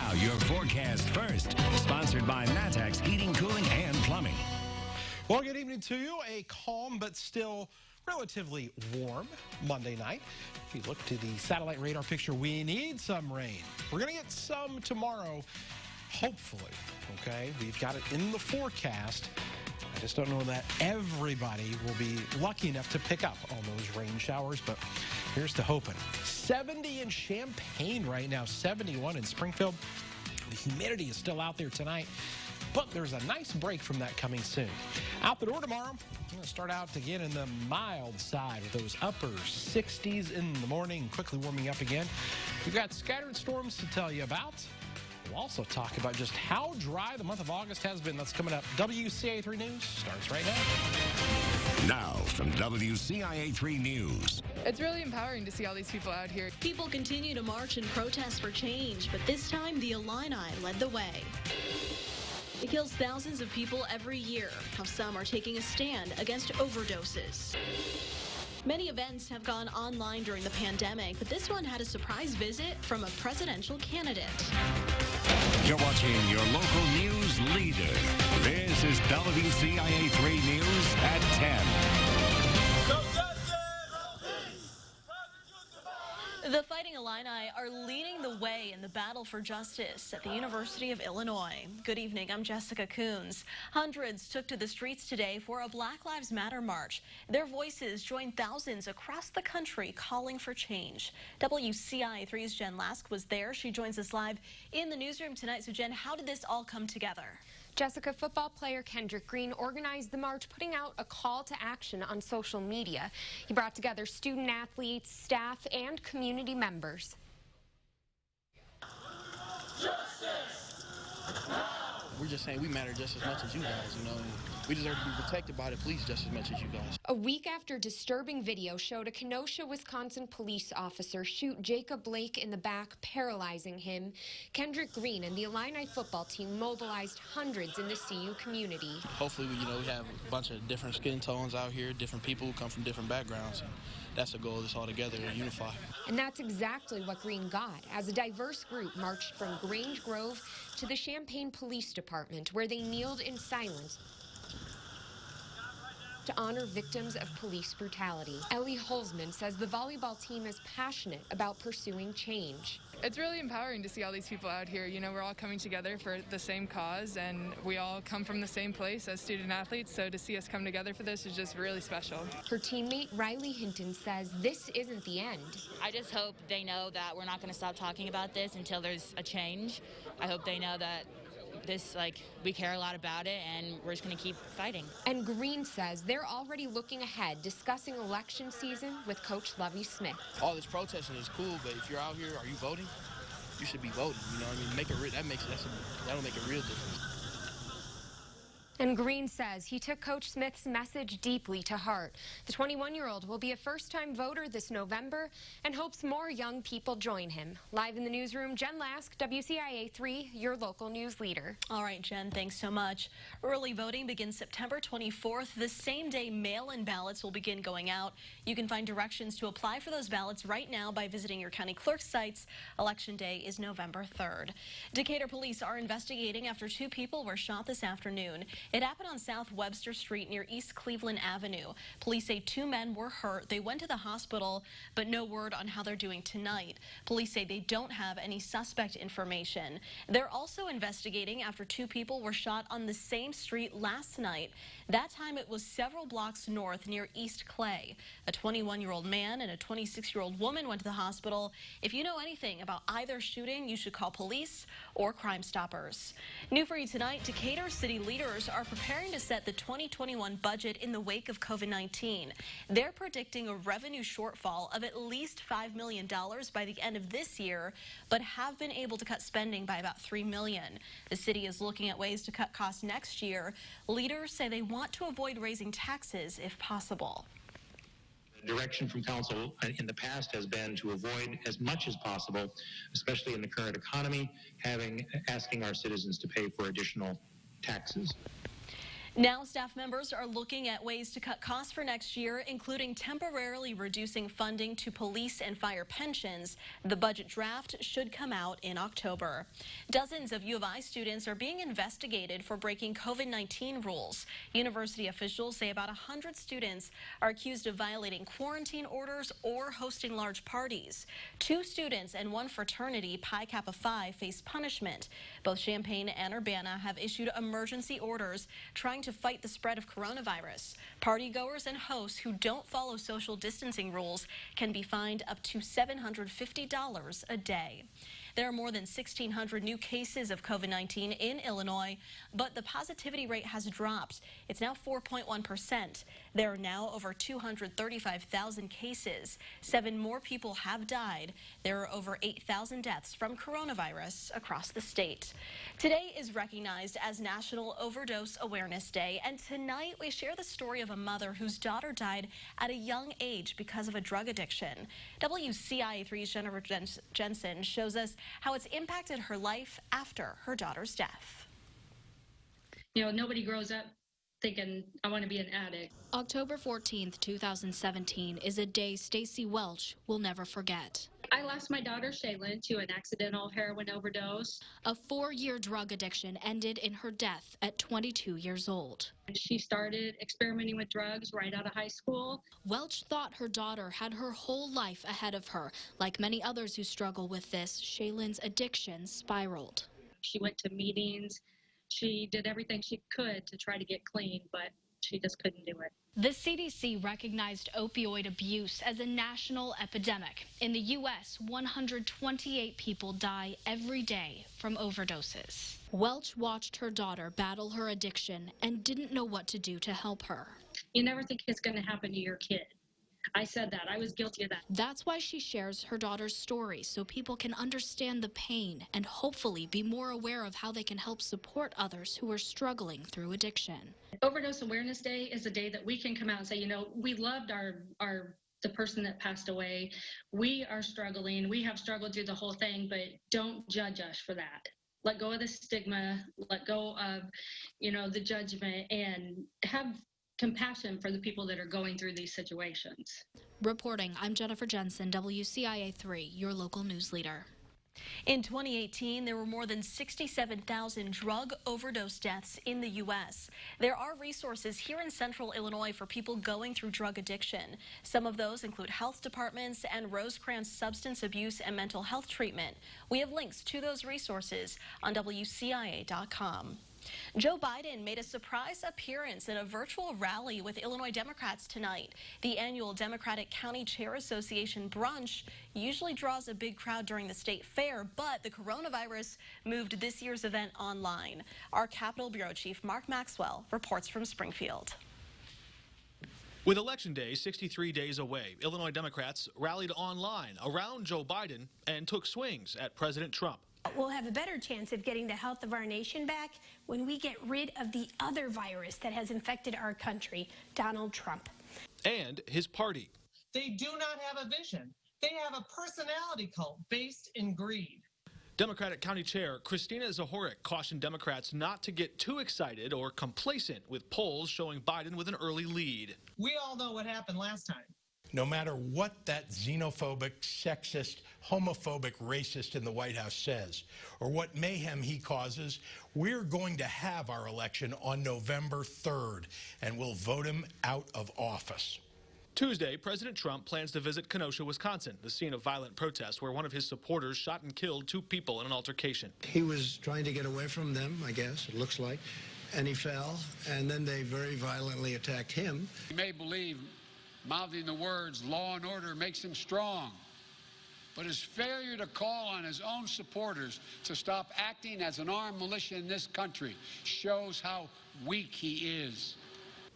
Now, your forecast first, sponsored by Matex Heating, Cooling, and Plumbing. Well, good evening to you. A calm but still relatively warm Monday night. If you look to the satellite radar picture, we need some rain. We're going to get some tomorrow, hopefully, okay? We've got it in the forecast. I just don't know that everybody will be lucky enough to pick up on those rain showers, but here's to hoping. 70 in Champaign right now, 71 in Springfield. The humidity is still out there tonight, but there's a nice break from that coming soon. Out the door tomorrow, I'm going to start out again in the mild side with those upper 60s in the morning, quickly warming up again. We've got scattered storms to tell you about. We'll also talk about just how dry the month of August has been. That's coming up. WCIA3 News starts right now. Now from WCIA3 News. It's really empowering to see all these people out here. People continue to march and protest for change, but this time the Illini led the way. It kills thousands of people every year. How some are taking a stand against overdoses. Many events have gone online during the pandemic, but this one had a surprise visit from a presidential candidate. You're watching your local news leader. This is WCIA3 News at 10. The Fighting Illini are leading the way in the battle for justice at the University of Illinois. Good evening, I'm Jessica Coons. Hundreds took to the streets today for a Black Lives Matter march. Their voices joined thousands across the country calling for change. WCIA3's Jen Lask was there. She joins us live in the newsroom tonight. So Jen, how did this all come together? Jessica, football player Kendrick Green organized the march, putting out a call to action on social media. He brought together student athletes, staff, and community members. Justice! We're just saying we matter just as much as you guys, you know. And we deserve to be protected by the police just as much as you guys. A week after disturbing video showed a Kenosha, Wisconsin police officer shoot Jacob Blake in the back, paralyzing him, Kendrick Green and the Illini football team mobilized hundreds in the CU community. Hopefully, we have a bunch of different skin tones out here, different people who come from different backgrounds. And that's the goal of this all together, to unify. And that's exactly what Green got, as a diverse group marched from Grange Grove to the Champaign Police Department, where they kneeled in silence to honor victims of police brutality. Ellie Holzman says the volleyball team is passionate about pursuing change. It's really empowering to see all these people out here. You know, we're all coming together for the same cause, and we all come from the same place as student athletes, so to see us come together for this is just really special. Her teammate Riley Hinton says this isn't the end. I just hope they know that we're not going to stop talking about this until there's a change. I hope they know that we care a lot about it, and we're just going to keep fighting. And Green says they're already looking ahead, discussing election season with Coach Lovie Smith. All this protesting is cool, but if you're out here, are you voting? You should be voting. You know what I mean? That'll make a real difference. And Green says he took Coach Smith's message deeply to heart. The 21-year-old will be a first-time voter this November and hopes more young people join him. Live in the newsroom, Jen Lask, WCIA3, your local news leader. All right, Jen, thanks so much. Early voting begins September 24th. The same day mail-in ballots will begin going out. You can find directions to apply for those ballots right now by visiting your county clerk's sites. Election day is November 3rd. Decatur police are investigating after two people were shot this afternoon. It happened on South Webster Street near East Cleveland Avenue. Police say two men were hurt. They went to the hospital, but no word on how they're doing tonight. Police say they don't have any suspect information. They're also investigating after two people were shot on the same street last night. That time it was several blocks north near East Clay. A 21-year-old man and a 26-year-old woman went to the hospital. If you know anything about either shooting, you should call police or Crime Stoppers. New for you tonight, Decatur city leaders are preparing to set the 2021 budget in the wake of COVID-19. They're predicting a revenue shortfall of at least $5 million by the end of this year, but have been able to cut spending by about $3 million. The city is looking at ways to cut costs next year. Leaders say they want to avoid raising taxes if possible. The direction from council in the past has been to avoid as much as possible, especially in the current economy, asking our citizens to pay for additional taxes. Now, staff members are looking at ways to cut costs for next year, including temporarily reducing funding to police and fire pensions. The budget draft should come out in October. Dozens of U of I students are being investigated for breaking COVID-19 rules. University officials say about 100 students are accused of violating quarantine orders or hosting large parties. 2 students and 1 fraternity, Pi Kappa Phi, face punishment. Both Champaign and Urbana have issued emergency orders trying to fight the spread of coronavirus. Partygoers and hosts who don't follow social distancing rules can be fined up to $750 a day. There are more than 1,600 new cases of COVID-19 in Illinois, but the positivity rate has dropped. It's now 4.1%. There are now over 235,000 cases. 7 more people have died. There are over 8,000 deaths from coronavirus across the state. Today is recognized as National Overdose Awareness Day, and tonight we share the story of a mother whose daughter died at a young age because of a drug addiction. WCIA3's Jennifer Jensen shows us how it's impacted her life after her daughter's death. You know, nobody grows up thinking, I want to be an addict. October 14th, 2017 is a day Stacy Welch will never forget. I lost my daughter, Shaylin, to an accidental heroin overdose. A 4-year drug addiction ended in her death at 22 years old. She started experimenting with drugs right out of high school. Welch thought her daughter had her whole life ahead of her. Like many others who struggle with this, Shaylin's addiction spiraled. She went to meetings. She did everything she could to try to get clean, but she just couldn't do it. The CDC recognized opioid abuse as a national epidemic. In the U.S., 128 people die every day from overdoses. Welch watched her daughter battle her addiction and didn't know what to do to help her. You never think it's going to happen to your kid. I said that. I was guilty of that. That's why she shares her daughter's story, so people can understand the pain and hopefully be more aware of how they can help support others who are struggling through addiction. Overdose Awareness Day is a day that we can come out and say, you know, we loved the person that passed away. We are struggling. We have struggled through the whole thing, but don't judge us for that. Let go of the stigma, let go of, you know, the judgment, and have compassion for the people that are going through these situations. Reporting, I'm Jennifer Jensen, WCIA3, your local news leader. In 2018, there were more than 67,000 drug overdose deaths in the U.S. There are resources here in central Illinois for people going through drug addiction. Some of those include health departments and Rosecrans substance abuse and mental health treatment. We have links to those resources on WCIA.com. Joe Biden made a surprise appearance at a virtual rally with Illinois Democrats tonight. The annual Democratic County Chair Association brunch usually draws a big crowd during the state fair, but the coronavirus moved this year's event online. Our Capitol Bureau Chief Mark Maxwell reports from Springfield. With Election Day 63 days away, Illinois Democrats rallied online around Joe Biden and took swings at President Trump. We'll have a better chance of getting the health of our nation back when we get rid of the other virus that has infected our country, Donald Trump. And his party. They do not have a vision. They have a personality cult based in greed. Democratic County Chair Christina Zahorik cautioned Democrats not to get too excited or complacent with polls showing Biden with an early lead. We all know what happened last time. No matter what that xenophobic, sexist, homophobic racist in the White House says, or what mayhem he causes, we're going to have our election on November 3rd, and we'll vote him out of office. Tuesday, President Trump plans to visit Kenosha, Wisconsin, the scene of violent protests where one of his supporters shot and killed 2 people in an altercation. He was trying to get away from them, I guess, it looks like, and he fell, and then they very violently attacked him. You may believe mouthing the words law and order makes him strong, but his failure to call on his own supporters to stop acting as an armed militia in this country shows how weak he is.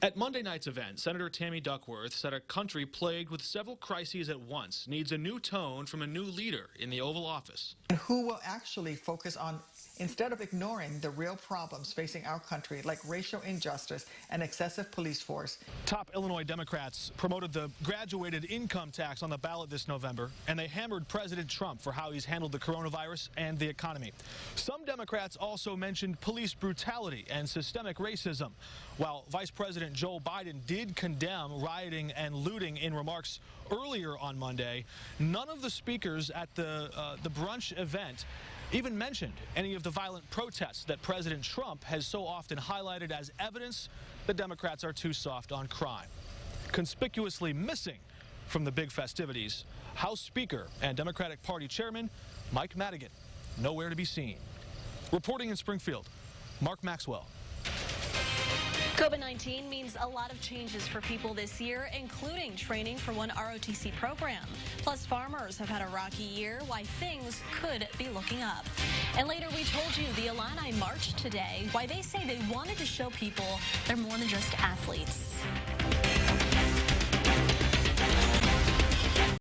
At Monday night's event, Senator Tammy Duckworth said a country plagued with several crises at once needs a new tone from a new leader in the Oval Office. Who will actually focus on, instead of ignoring the real problems facing our country, like racial injustice and excessive police force. Top Illinois Democrats promoted the graduated income tax on the ballot this November, and they hammered President Trump for how he's handled the coronavirus and the economy. Some Democrats also mentioned police brutality and systemic racism, while Vice President Joe Biden did condemn rioting and looting in remarks earlier on Monday. None of the speakers at the brunch event even mentioned any of the violent protests that President Trump has so often highlighted as evidence that Democrats are too soft on crime. Conspicuously missing from the big festivities, House Speaker and Democratic Party Chairman Mike Madigan, nowhere to be seen. Reporting in Springfield, Mark Maxwell. COVID-19 means a lot of changes for people this year, including training for one ROTC program. Plus, farmers have had a rocky year, why things could be looking up. And later, we told you the Illini marched today, why they say they wanted to show people they're more than just athletes.